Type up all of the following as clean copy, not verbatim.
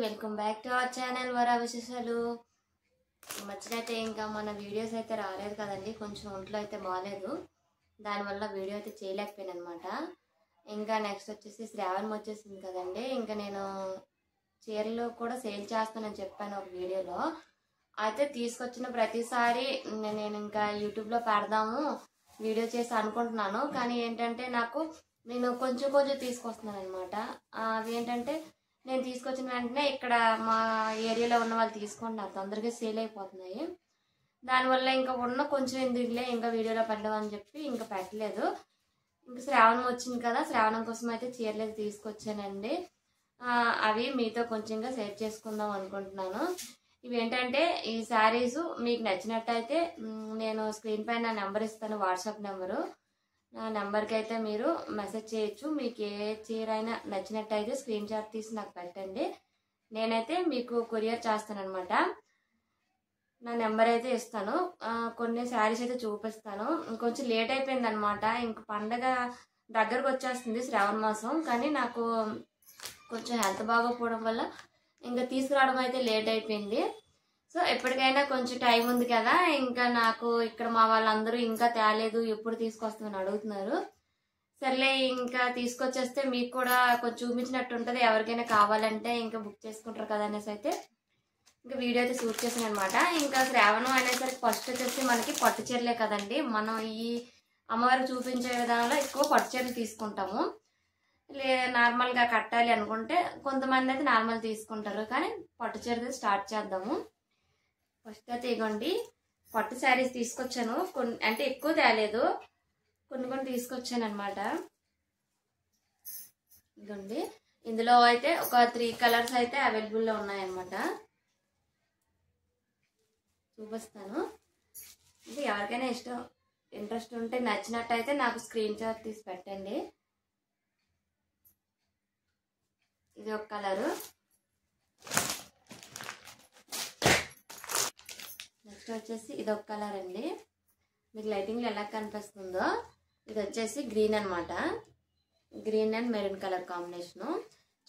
Welcome back to our channel వరా విశేషాలు. ఈ మధ్యన అయితే ఇంకా మన వీడియోస్ అయితే రాలేదు కదండి, కొంచెం ఒంట్లో అయితే బాగాలేదు, దానివల్ల వీడియో అయితే చేయలేకపోయాను అనమాట. ఇంకా నెక్స్ట్ వచ్చేసి శ్రావణం వచ్చేసింది కదండి, ఇంకా నేను చీరలు కూడా సేల్ చేస్తానని చెప్పాను ఒక వీడియోలో. అయితే తీసుకొచ్చిన ప్రతిసారి నేను ఇంకా యూట్యూబ్లో పెడదాము వీడియో చేసి అనుకుంటున్నాను, కానీ ఏంటంటే నేను కొంచెం కొంచెం తీసుకొస్తున్నాను అనమాట. అవి ఏంటంటే నేను తీసుకొచ్చిన వెంటనే ఇక్కడ మా ఏరియాలో ఉన్న వాళ్ళు తీసుకుంటున్నారు, తొందరగా సేల్ అయిపోతున్నాయి. దానివల్ల ఇంకా ఉన్న కొంచెం ఎందుకులే ఇంకా వీడియోలో పెట్టామని చెప్పి ఇంకా పెట్టలేదు. ఇంకా శ్రావణం వచ్చింది కదా, శ్రావణం కోసం అయితే చీరలు తీసుకొచ్చానండి. అవి మీతో కొంచెంగా షేర్ చేసుకుందాం అనుకుంటున్నాను. ఇవి ఏంటంటే ఈ శారీస్ మీకు నచ్చినట్టయితే నేను స్క్రీన్ పైన నా నెంబర్ ఇస్తాను, వాట్సాప్ నెంబరు. నా నెంబర్కి అయితే మీరు మెసేజ్ చేయొచ్చు. మీకు ఏ చీర అయినా నచ్చినట్టయితే స్క్రీన్ షాట్ తీసి నాకు పెట్టండి, నేనైతే మీకు కొరియర్ చేస్తానమాట. నా నెంబర్ అయితే ఇస్తాను. కొన్ని శారీస్ అయితే చూపిస్తాను. కొంచెం లేట్ అయిపోయింది అనమాట, ఇంక పండగ దగ్గరకు వచ్చేస్తుంది శ్రావణ మాసం, కానీ నాకు కొంచెం హెల్త్ బాగోకపోవడం వల్ల ఇంకా తీసుకురావడం అయితే లేట్ అయిపోయింది. సో ఎప్పటికైనా కొంచెం టైం ఉంది కదా, ఇంకా నాకు ఇక్కడ మా వాళ్ళందరూ ఇంకా తేలేదు, ఎప్పుడు తీసుకొస్తామని అడుగుతున్నారు. సర్లే ఇంకా తీసుకొచ్చేస్తే మీకు కూడా కొంచెం చూపించినట్టు ఉంటుంది, ఎవరికైనా కావాలంటే ఇంకా బుక్ చేసుకుంటారు కదా అనేసి అయితే ఇంకా వీడియో అయితే షూట్ చేశాను అనమాట. ఇంకా శ్రావణం అనేసరికి ఫస్ట్ వచ్చేసి మనకి పట్టు చీరలే కదండి, మనం ఈ అమ్మవారికి చూపించే విధానంలో ఎక్కువ పట్టు చీరలు తీసుకుంటాము. నార్మల్గా కట్టాలి అనుకుంటే కొంతమంది అయితే నార్మల్ తీసుకుంటారు, కానీ పట్టు చీర స్టార్ట్ చేద్దాము. ఫస్ట్ అయితే ఇగోండి పట్టు శారీస్ తీసుకొచ్చాను, కొన్ని అంటే ఎక్కువ తేలేదు, కొన్ని తీసుకొచ్చాను అనమాట. ఇదిగోండి, ఇందులో అయితే ఒక 3 కలర్స్ అయితే అవైలబుల్లో ఉన్నాయన్నమాట, చూపిస్తాను. ఇది ఎవరికైనా ఇంట్రెస్ట్ ఉంటే నచ్చినట్టయితే నాకు స్క్రీన్ షాట్ తీసి పెట్టండి. ఇది ఒక కలరు, నెక్స్ట్ వచ్చేసి ఇది ఒక కలర్ అండి, మీకు లైటింగ్లో ఎలా కనిపిస్తుందో. ఇది వచ్చేసి గ్రీన్ అనమాట, green and maroon colour combination.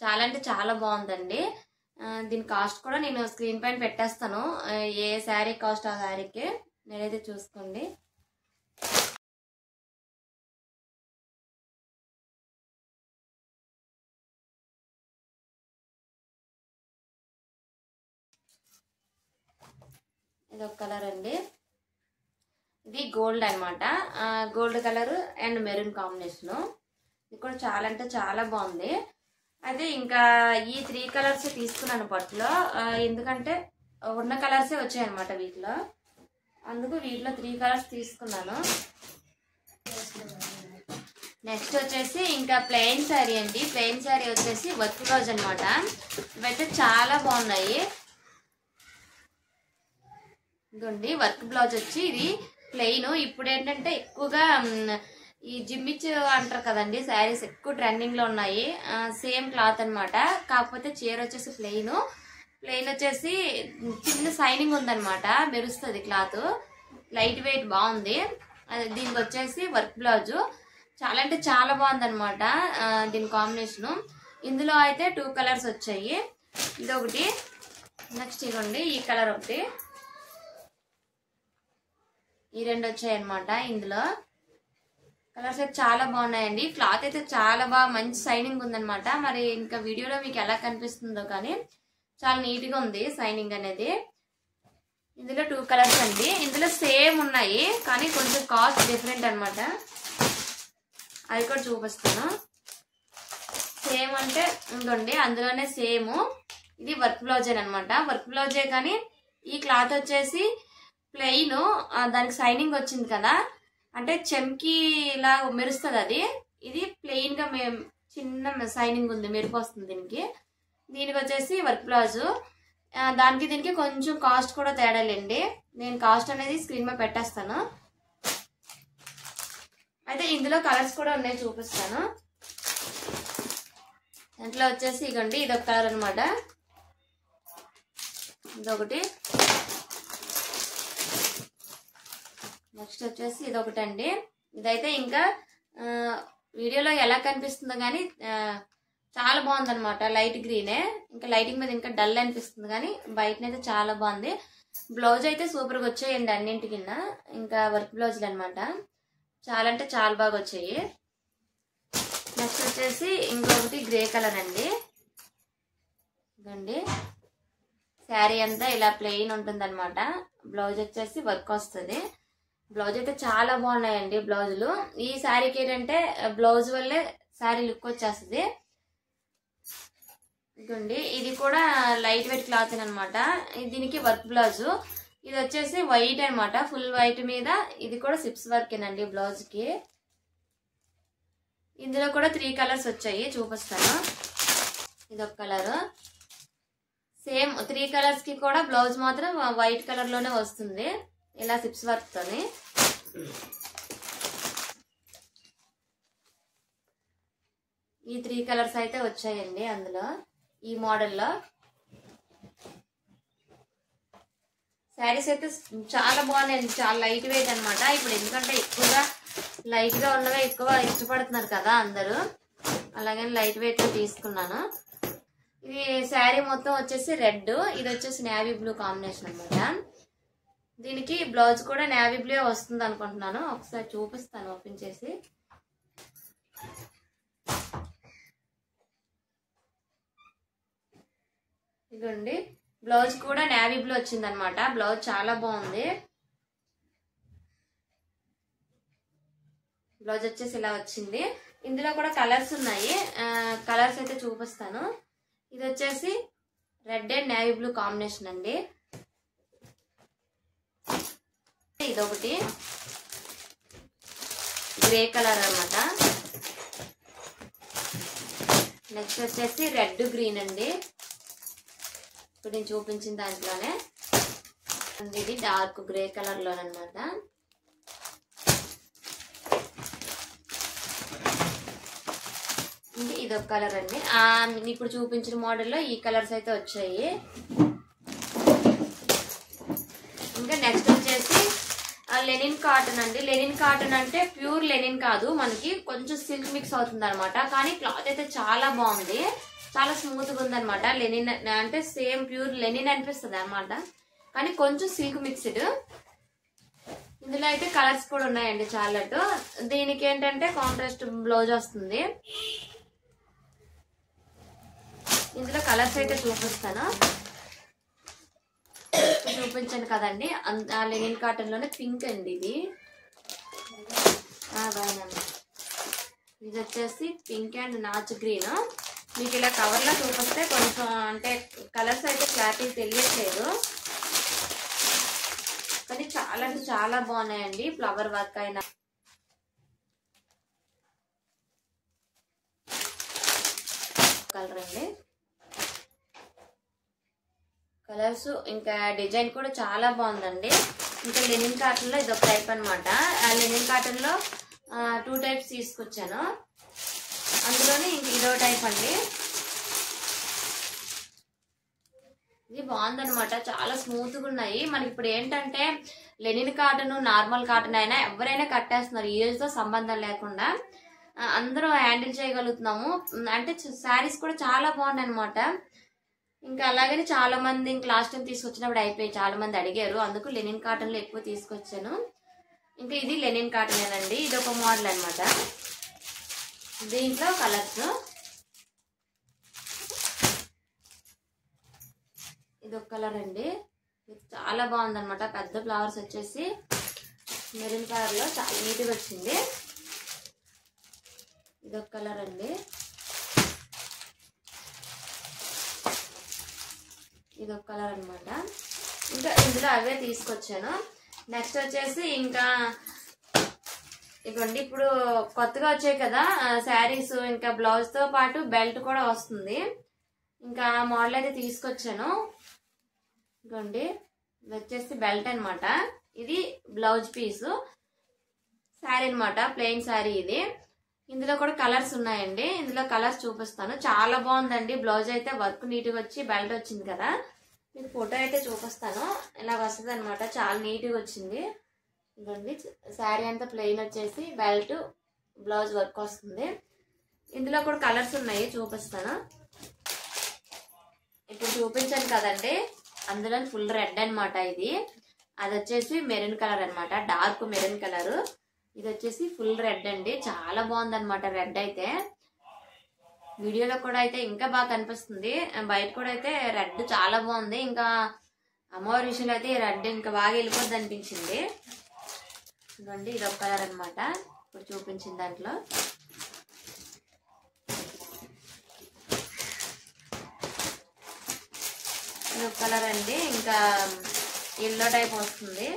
చాలా అంటే చాలా బాగుందండి. దీని కాస్ట్ కూడా నేను స్క్రీన్ పైన పెట్టేస్తాను, ఏ శారీ కాస్ట్ ఆ శారీకి నేనైతే చూసుకోండి. ఇది ఒక కలర్ అండి, ఇది గోల్డ్ అనమాట, gold colour and maroon combination. ఇది కూడా చాలా అంటే చాలా బాగుంది. అయితే ఇంకా ఈ 3 కలర్స్ తీసుకున్నాను పట్టులో, ఎందుకంటే ఉన్న కలర్సే వచ్చాయన్నమాట వీటిలో, అందుకు వీటిలో 3 కలర్స్ తీసుకున్నాను. నెక్స్ట్ వచ్చేసి ఇంకా ప్లెయిన్ శారీ అండి, ప్లెయిన్ శారీ వచ్చేసి వర్క్ బ్లౌజ్ అనమాట. ఇవైతే చాలా బాగున్నాయి. ఇదిగోండి వర్క్ బ్లౌజ్ వచ్చి ఇది ప్లెయిన్. ఇప్పుడు ఏంటంటే ఎక్కువగా ఈ జిమ్మిచ్ అంటారు కదండి, శారీస్ ఎక్కువ ట్రెండింగ్ లో ఉన్నాయి, సేమ్ క్లాత్ అనమాట. కాకపోతే చీర వచ్చేసి ప్లెయిన్ వచ్చేసి చిన్న సైనింగ్ ఉందనమాట, మెరుస్తుంది క్లాత్, లైట్ వెయిట్ బాగుంది. దీనికి వచ్చేసి వర్క్ బ్లౌజ్ చాలా అంటే చాలా బాగుంది అనమాట దీని కాంబినేషను. ఇందులో అయితే 2 కలర్స్ వచ్చాయి, ఇదొకటి, నెక్స్ట్ ఇవ్వండి ఈ కలర్ ఒకటి, ఈ 2 వచ్చాయి అనమాట. ఇందులో కలర్స్ అయితే చాలా బాగున్నాయండి, క్లాత్ అయితే చాలా బాగా మంచి సైనింగ్ ఉందనమాట. మరి ఇంకా వీడియోలో మీకు ఎలా కనిపిస్తుందో కానీ చాలా నీట్గా ఉంది సైనింగ్ అనేది. ఇందులో 2 కలర్స్ అండి, ఇందులో సేమ్ ఉన్నాయి కానీ కొంచెం కాస్ట్ డిఫరెంట్ అనమాట, అది కూడా చూపిస్తాను. సేమ్ అంటే ఇంకోండి అందులోనే సేమ్, ఇది వర్క్ బ్లౌజే అనమాట, వర్క్ బ్లౌజే కానీ ఈ క్లాత్ వచ్చేసి ప్లెయిన్, దానికి సైనింగ్ వచ్చింది కదా, అంటే చెంకి ఇలా మెరుస్తుంది అది. ఇది ప్లెయిన్ గా చిన్న సైనింగ్ ఉంది, మెరుపు వస్తుంది దీనికి వచ్చేసి వర్క్ బ్లౌజ్. దానికి దీనికి కొంచెం కాస్ట్ కూడా తేడాలండి, నేను కాస్ట్ అనేది స్క్రీన్ మీద పెట్టేస్తాను. అయితే ఇందులో కలర్స్ కూడా ఉన్నాయి, చూపిస్తాను. దాంట్లో వచ్చేసి ఇగోండి ఇదొక కలర్ అనమాట, ఇదొకటి, నెక్స్ట్ వచ్చేసి ఇదొకటి అండి. ఇదైతే ఇంకా వీడియోలో ఎలా కనిపిస్తుందో కానీ చాలా బాగుందన్నమాట. లైట్ గ్రీనే, ఇంకా లైటింగ్ మీద ఇంకా డల్ అనిపిస్తుంది కానీ బయటనైతే చాలా బాగుంది. బ్లౌజ్ అయితే సూపర్గా వచ్చాయండి అన్నింటి కింద. ఇంకా వర్క్ బ్లౌజులు అనమాట. చాలా అంటే చాలా బాగా వచ్చాయి. నెక్స్ట్ వచ్చేసి ఇంకొకటి గ్రే కలర్ అండి. ఇదండి శారీ అంతా ఇలా ప్లెయిన్ ఉంటుంది అనమాట. బ్లౌజ్ వచ్చేసి వర్క్ వస్తుంది. బ్లౌజ్ అయితే చాలా బాగున్నాయండి బ్లౌజులు. ఈ శారీకి ఏంటంటే బ్లౌజ్ వల్లే శారీ లుక్ వచ్చేస్తుంది. ఇదండి ఇది కూడా లైట్ వెయిట్ క్లాత్ అనమాట. దీనికి వర్క్ బ్లౌజ్. ఇది వచ్చేసి వైట్ అనమాట, ఫుల్ వైట్ మీద. ఇది కూడా సిప్స్ వర్క్ ఏనండి బ్లౌజ్ కి. ఇందులో కూడా 3 కలర్స్ వచ్చాయి, చూపిస్తాను. ఇదొక కలర్. సేమ్ 3 కలర్స్ కి కూడా బ్లౌజ్ మాత్రం వైట్ కలర్ లోనే వస్తుంది, ఇలా సిప్స్ వర్క్ తోని. ఈ 3 కలర్స్ అయితే వచ్చాయండి అందులో, ఈ మోడల్లో. శారీస్ అయితే చాలా బాగున్నాయండి, చాలా లైట్ వెయిట్ అనమాట. ఇప్పుడు ఎందుకంటే ఎక్కువగా లైట్ గా ఉన్నవే ఎక్కువ ఇష్టపడుతున్నారు కదా అందరూ, అలాగని లైట్ వెయిట్ తీసుకున్నాను. ఇది శారీ మొత్తం వచ్చేసి రెడ్, ఇది వచ్చేసి నేవీ బ్లూ కాంబినేషన్ అనమాట. దీనికి బ్లౌజ్ కూడా నేవీ బ్లూ వస్తుంది అనుకుంటున్నాను. ఒకసారి చూపిస్తాను ఓపెన్ చేసి. ఇదండి బ్లౌజ్ కూడా నేవీ బ్లూ వచ్చింది అనమాట. బ్లౌజ్ చాలా బాగుంది. బ్లౌజ్ వచ్చేసి ఇలా వచ్చింది. ఇందులో కూడా కలర్స్ ఉన్నాయి, కలర్స్ అయితే చూపిస్తాను. ఇది వచ్చేసి red and navy blue combination అండి. ఇదొకటి గ్రే కలర్ అనమాట. నెక్స్ట్ వచ్చేసి రెడ్ గ్రీన్ అండి. ఇప్పుడు నేను చూపించిన దాంట్లోనే ఇది డార్క్ గ్రే కలర్ లోనమాట. ఇదొక కలర్ అండి. ఇప్పుడు చూపించిన మోడల్లో ఈ కలర్స్ అయితే వచ్చాయి. ఇంకా నెక్స్ట్ వచ్చేసి లెనిన్ కాటన్ అండి. లెనిన్ కాటన్ అంటే ప్యూర్ లెనిన్ కాదు, మనకి కొంచెం సిల్క్ మిక్స్ అవుతుంది అనమాట. కానీ క్లాత్ అయితే చాలా బాగుంది, చాలా స్మూత్ గా ఉంది అనమాట. లెనిన్ అంటే సేమ్ ప్యూర్ లెనిన్ అనిపిస్తుంది అనమాట, కానీ కొంచెం సిల్క్ మిక్స్డ్. ఇందులో అయితే కలర్స్ కూడా ఉన్నాయండి చాలా. దీనికి ఏంటంటే కాంట్రాస్ట్ బ్లౌజ్ వస్తుంది. ఇందులో కలర్స్ అయితే చూపిస్తాను, చూపించాను కదండి. లెనిన్ కాటన్ లోనే పింక్ అండి ఇది. ఇది వచ్చేసి పింక్ అండ్ నాచ్ గ్రీన్. మీకు ఇలా కవర్ లో చూపిస్తే కొంచెం అంటే కలర్స్ అయితే క్లారిటీ తెలియట్లేదు, కానీ చాలా అంటే చాలా బాగున్నాయండి. ఫ్లవర్ వర్క్ అయినా కలర్ అండి. కలర్స్ ఇంకా డిజైన్ కూడా చాలా బాగుందండి. ఇంకా లెనిన్ కాటన్ లో ఇదొక టైప్ అనమాట. లెనిన్ కాటన్ లో 2 టైప్స్ తీసుకొచ్చాను, అందులోనే ఇంక ఇదో టైప్ అండి. ఇది బాగుందనమాట, చాలా స్మూత్ గా ఉన్నాయి. మనకి ఇప్పుడు ఏంటంటే లెనిన్ కాటన్ నార్మల్ కాటన్ అయినా ఎవరైనా కట్టేస్తున్నారు, ఏజ్ తో సంబంధం లేకుండా అందరూ హ్యాండిల్ చేయగలుగుతున్నాము. అంటే శారీస్ కూడా చాలా బాగున్నాయి అనమాట. ఇంకా అలాగని చాలా మంది ఇంకా లాస్ట్ టైం తీసుకొచ్చినప్పుడు అయిపోయి చాలా మంది అడిగారు, అందుకు లెనిన్ కాటన్ లో ఎక్కువ తీసుకొచ్చాను. ఇంకా ఇది లెనిన్ కాటన్ అండి. ఇది ఒక మోడల్ అనమాట. దీంట్లో కలర్స్ ఇది ఒక కలర్ అండి. ఇది చాలా బాగుంది అనమాట. పెద్ద ఫ్లవర్స్ వచ్చేసి మెరూన్ కలర్ లో చాలా నీట్గా వచ్చింది. ఇది ఒక కలర్ అండి. ఇది ఒక కలర్ అనమాట. ఇంకా ఇందులో అవే తీసుకొచ్చాను. నెక్స్ట్ వచ్చేసి ఇంకా ఇదిగోండి, ఇప్పుడు కొత్తగా వచ్చాయి కదా శారీస్, ఇంకా బ్లౌజ్ తో పాటు బెల్ట్ కూడా వస్తుంది. ఇంకా మోడల్ అయితే తీసుకొచ్చాను. ఇదిగోండి, ఇది వచ్చేసి బెల్ట్ అనమాట. ఇది బ్లౌజ్ పీసు శారీ అనమాట, ప్లెయిన్ శారీ ఇది. ఇందులో కూడా కలర్స్ ఉన్నాయండి. ఇందులో కలర్స్ చూపిస్తాను. చాలా బాగుందండి. బ్లౌజ్ అయితే వర్క్ నీట్గా వచ్చి బెల్ట్ వచ్చింది కదా, మీకు ఫోటో అయితే చూపిస్తాను. ఇలా వస్తుంది అనమాట, చాలా నీట్గా వచ్చింది. ఇదండి శారీ అంతా ప్లెయిన్ వచ్చేసి బెల్ట్ బ్లౌజ్ వర్క్ వస్తుంది. ఇందులో కూడా కలర్స్ ఉన్నాయి, చూపిస్తాను. ఇప్పుడు చూపించాను కదండి, అందులో ఫుల్ రెడ్ అనమాట. ఇది అది వచ్చేసి మెరూన్ కలర్ అనమాట, డార్క్ మెరూన్ కలర్. ఇది వచ్చేసి ఫుల్ రెడ్ అండి, చాలా బాగుంది అనమాట. రెడ్ అయితే వీడియోలో కూడా అయితే ఇంకా బాగా కనిపిస్తుంది, బయట కూడా అయితే రెడ్ చాలా బాగుంది. ఇంకా అమ్మవారి విషయంలో అయితే రెడ్ ఇంకా బాగా వెళ్ళిపోద్ది అనిపించింది. ఇదండి ఇది ఒక కలర్ అనమాట, ఇప్పుడు చూపించిన దాంట్లో. ఇది ఒక కలర్ అండి, ఇంకా ఎల్లో టైప్ వస్తుంది.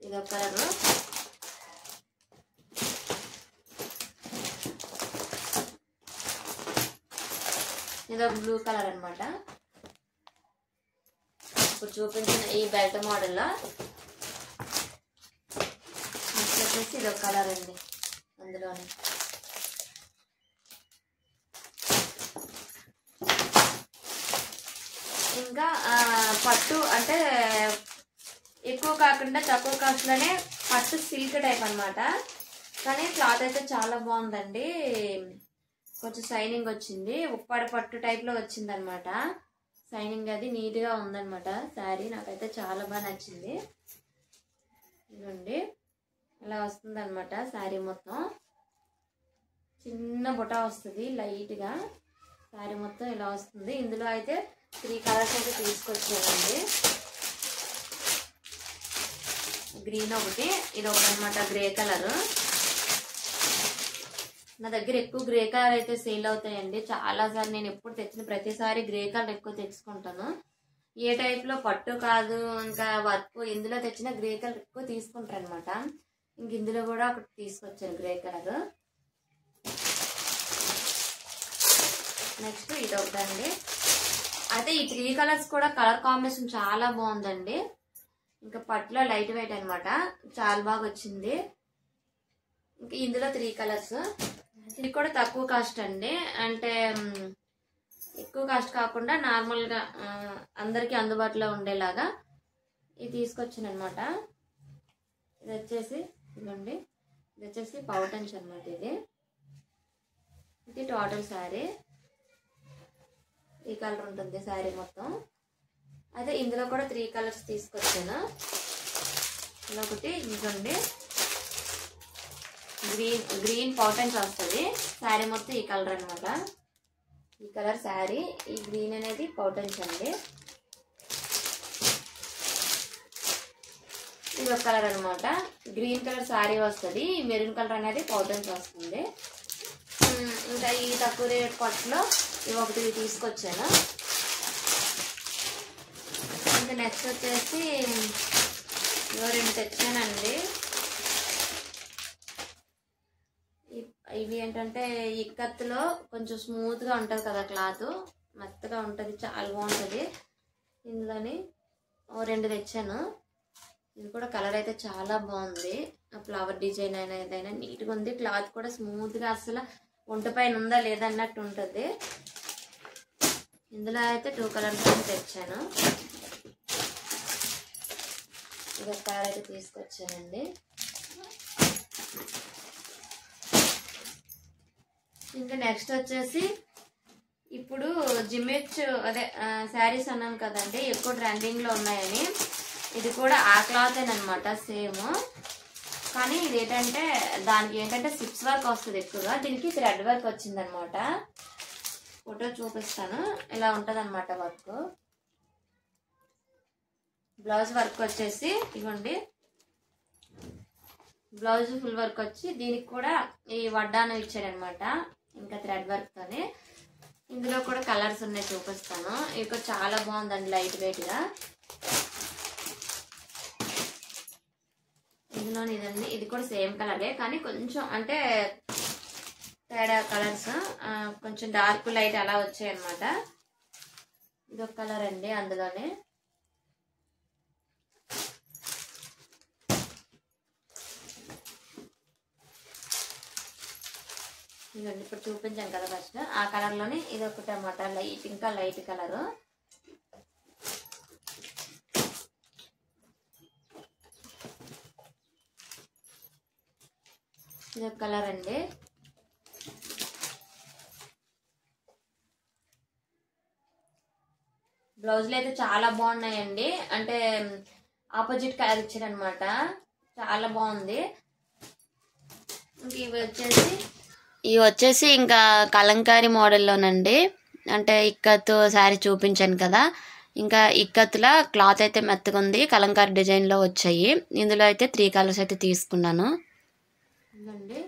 ఇది ఒక కలరు. ఇది ఒక బ్లూ కలర్ అనమాట. ఇప్పుడు చూపించిన ఈ బెల్ట్ మోడల్లో నెక్స్ట్ వచ్చేసి ఇది ఒక కలర్ అండి. అందులోనే ఇంకా పట్టు అంటే ఎక్కువ కాకుండా తక్కువ కాస్ట్లోనే పట్టు సిల్క్ టైప్ అనమాట. కానీ క్లాత్ అయితే చాలా బాగుందండి, కొంచెం షైనింగ్ వచ్చింది, ఉప్పాడ పట్టు టైప్లో వచ్చింది అనమాట. షైనింగ్ అది నీట్గా ఉందన్నమాట. శారీ నాకైతే చాలా బాగా నచ్చింది. ఇదండి ఇలా వస్తుంది అనమాట శారీ మొత్తం. చిన్న బుటా వస్తుంది లైట్గా, శారీ మొత్తం ఇలా వస్తుంది. ఇందులో అయితే 3 కలర్స్ అయితే తీసుకొచ్చానండి. గ్రీన్ ఒకటి, ఇది ఒకటి అనమాట గ్రే కలర్. నా దగ్గర ఎక్కువ గ్రే కలర్ అయితే సేల్ అవుతాయండి. చాలాసార్లు నేను ఎప్పుడు తెచ్చిన ప్రతిసారి గ్రే కలర్ ఎక్కువ తెచ్చుకుంటాను. ఏ టైప్లో పట్టు కాదు ఇంకా వర్క్ ఇందులో తెచ్చిన గ్రే కలర్ ఎక్కువ తీసుకుంటారు అనమాట. ఇంక ఇందులో కూడా ఒకటి తీసుకొచ్చాను గ్రే కలర్. నెక్స్ట్ ఇది ఒకటండి. అయితే ఈ 3 కలర్స్ కూడా కలర్ కాంబినేషన్ చాలా బాగుందండి. ఇంకా పట్టులో లైట్ వెయిట్ అనమాట, చాలా బాగా వచ్చింది. ఇంకా ఇందులో 3 కలర్స్. ఇది కూడా తక్కువ కాస్ట్ అండి, అంటే ఎక్కువ కాస్ట్ కాకుండా నార్మల్గా అందరికీ అందుబాటులో ఉండేలాగా ఇది తీసుకొచ్చాను అనమాట. ఇది వచ్చేసి ఇదండి, ఇది వచ్చేసి పౌటన్స్ అనమాట. ఇది టోటల్ శారీ ఈ కలర్ ఉంటుంది శారీ మొత్తం. అయితే ఇందులో కూడా 3 కలర్స్ తీసుకొచ్చాను. ఇలా ఒకటి ఇదండి గ్రీన్ పౌటన్స్ వస్తుంది. శారీ మొత్తం ఈ కలర్ అనమాట, ఈ కలర్ శారీ. ఈ గ్రీన్ అనేది పౌటన్స్ అండి. ఇది ఒక కలర్ అనమాట, గ్రీన్ కలర్ శారీ వస్తుంది, మెరూన్ కలర్ అనేది పౌటన్స్ వస్తుంది. ఇంకా ఈ తక్కువ రేట్ పట్టులో ఇవి ఒకటి తీసుకొచ్చాను. ఇంకా నెక్స్ట్ వచ్చేసి ఇవో 2 తెచ్చానండి. ఇవి ఏంటంటే ఇక్కత్తులో కొంచెం స్మూత్గా ఉంటుంది కదా, క్లాత్ మెత్తగా ఉంటుంది, చాలా బాగుంటుంది. ఇందులోని 2 తెచ్చాను. ఇది కూడా కలర్ అయితే చాలా బాగుంది, ఫ్లవర్ డిజైన్ అయినా ఏదైనా నీట్గా ఉంది. క్లాత్ కూడా స్మూత్గా అసలు ఒంటి పైన ఉందా లేదా అన్నట్టు ఉంటుంది. ఇందులో అయితే 2 కలర్స్ తెచ్చాను. ఇది ఒక కలర్ అయితే తీసుకొచ్చానండి. ఇంకా నెక్స్ట్ వచ్చేసి ఇప్పుడు జిమ్మిచ్ అదే శారీస్ అన్నాను కదండి, ఎక్కువ ట్రెండింగ్లో ఉన్నాయని. ఇది కూడా ఆ క్లాత్ అనమాట, సేమ్. కానీ ఇది ఏంటంటే దానికి ఏంటంటే సిప్స్ వర్క్ వస్తుంది ఎక్కువగా, దీనికి థ్రెడ్ వర్క్ వచ్చిందనమాట. ఫోటో చూపిస్తాను, ఇలా ఉంటుంది అనమాట వర్క్. బ్లౌజ్ వర్క్ వచ్చేసి ఇవ్వండి, బ్లౌజ్ ఫుల్ వర్క్ వచ్చి దీనికి కూడా ఈ వడ్డాను ఇచ్చారనమాట, ఇంకా థ్రెడ్ వర్క్తోనే. ఇందులో కూడా కలర్స్ ఉన్నాయి, చూపిస్తాను. ఇక చాలా బాగుందండి, లైట్ వెయిట్గా. ఇందులో ఇదండి, ఇది కూడా సేమ్ కలరే కానీ కొంచెం అంటే తేడా కలర్స్, కొంచెం డార్క్ లైట్ అలా వచ్చాయి అనమాట. ఇది ఒక కలర్ అండి అందులోనే. ఇదండి ఇప్పుడు చూపించాను కదా ఫస్ట్, ఆ కలర్లోనే ఇది ఒకటి అన్నమాట, లైట్ ఇంకా లైట్ కలరు. ఇది ఒక కలర్ అండి. బ్లౌజులు అయితే చాలా బాగున్నాయండి. అంటే ఆపోజిట్ కలర్ ఇచ్చారనమాట, చాలా బాగుంది. ఇవి వచ్చేసి ఇంకా కలంకారీ మోడల్లోనండి. అంటే ఇక్కత్ శారీ చూపించాను కదా, ఇంకా ఇక్కత్తుల క్లాత్ అయితే మెత్తగా ఉంది, కలంకారీ డిజైన్లో వచ్చాయి. ఇందులో అయితే 3 కలర్స్ అయితే తీసుకున్నాను ఇదండి.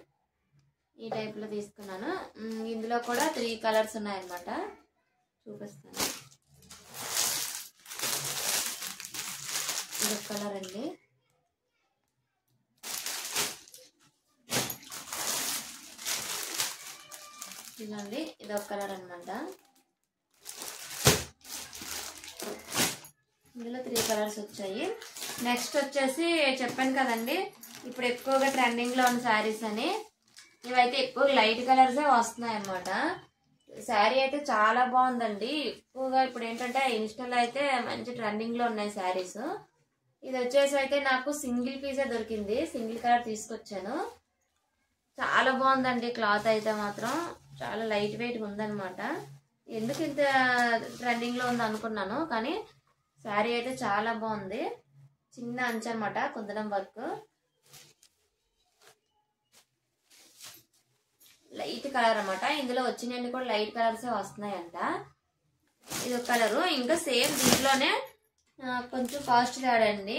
ఈ టైప్లో తీసుకున్నాను. ఇందులో కూడా 3 కలర్స్ ఉన్నాయన్నమాట, చూపిస్తాను. ఇదొక కలర్ అండి. ఇదండి, ఇదొక కలర్ అనమాట. ఇందులో 3 కలర్స్ వచ్చాయి. నెక్స్ట్ వచ్చేసి చెప్పాను కదండి, ఇప్పుడు ఎక్కువగా ట్రెండింగ్లో ఉన్న శారీస్ అని. ఇవైతే ఎక్కువ లైట్ కలర్సే వస్తున్నాయి అన్నమాట. శారీ అయితే చాలా బాగుందండి. ఎక్కువగా ఇప్పుడు ఏంటంటే ఇన్స్టాలో అయితే మంచి ట్రెండింగ్లో ఉన్నాయి శారీస్. ఇది వచ్చేసి అయితే నాకు సింగిల్ పీసే దొరికింది, సింగిల్ కలర్ తీసుకొచ్చాను. చాలా బాగుందండి. క్లాత్ అయితే మాత్రం చాలా లైట్ వెయిట్గా ఉందన్నమాట. ఎందుకు ఇంత ట్రెండింగ్లో ఉంది అనుకున్నాను, కానీ శారీ అయితే చాలా బాగుంది. చిన్న అంచు అనమాట, కుందనం వర్క్, లైట్ కలర్ అనమాట. ఇందులో వచ్చినవి కూడా లైట్ కలర్సే వస్తున్నాయంట. ఇది ఒక కలరు. ఇంకా సేమ్ దీంట్లోనే కొంచెం కాస్ట్ తేడండి,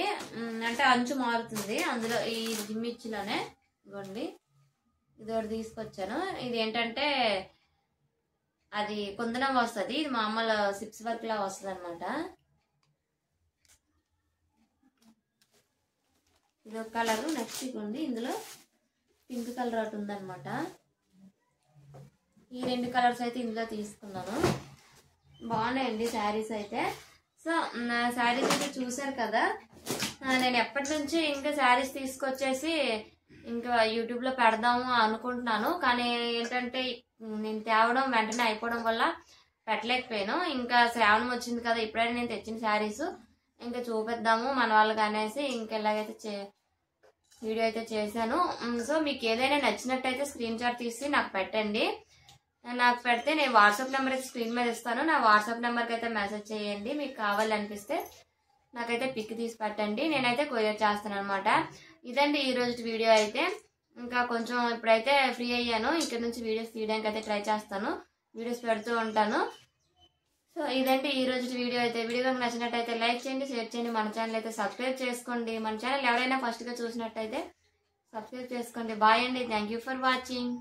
అంటే అంచు మారుతుంది. అందులో ఈ జిమ్మిచ్చిలోనే ఇవ్వండి, ఇది ఒకటి తీసుకొచ్చాను. ఇది ఏంటంటే అది కుందనం వస్తుంది, ఇది మామూలు సిప్స్ వర్క్ లా వస్తుంది అనమాట. ఇది ఒక కలరు. నెక్స్ట్ ఇవ్వండి, ఇందులో పింక్ కలర్ ఒకటి ఉందన్నమాట. ఈ 2 కలర్స్ అయితే ఇందులో తీసుకున్నాను. బాగున్నాయండి శారీస్ అయితే. సో నా శారీస్ అయితే చూసారు కదా. నేను ఎప్పటి నుంచి ఇంకా శారీస్ తీసుకొచ్చేసి ఇంకా యూట్యూబ్లో పెడదాము అనుకుంటున్నాను, కానీ ఏంటంటే నేను తేవడం వెంటనే అయిపోవడం వల్ల పెట్టలేకపోయాను. ఇంకా శ్రావణం వచ్చింది కదా, ఇప్పుడైనా నేను తెచ్చిన శారీస్ ఇంకా చూపిద్దాము మన వాళ్ళకి అనేసి ఇంకా ఎలాగైతే వీడియో అయితే చేశాను. సో మీకు ఏదైనా నచ్చినట్టయితే స్క్రీన్ షాట్ తీసి నాకు పెట్టండి. నాకు పెడితే నేను వాట్సాప్ నెంబర్ అయితే స్క్రీన్ మీద ఇస్తాను. నా వాట్సాప్ నెంబర్కి అయితే మెసేజ్ చేయండి. మీకు కావాలనిపిస్తే నాకైతే పిక్ తీసి పెట్టండి, నేనైతే కొరియర్ చేస్తాను అనమాట. ఇదండి ఈరోజు వీడియో అయితే. ఇంకా కొంచెం ఇప్పుడైతే ఫ్రీ అయ్యాను, ఇక్కడ నుంచి వీడియోస్ తీయడానికి అయితే ట్రై చేస్తాను, వీడియోస్ పెడుతూ ఉంటాను. సో ఇదండి ఈరోజు వీడియో అయితే. వీడియో మీకు నచ్చినట్టయితే లైక్ చేయండి, షేర్ చేయండి, మన ఛానల్ అయితే సబ్స్క్రైబ్ చేసుకోండి. మన ఛానల్ ఎవరైనా ఫస్ట్గా చూసినట్టయితే సబ్స్క్రైబ్ చేసుకోండి. బాయ్ అండి, థ్యాంక్ యూ ఫర్ వాచింగ్.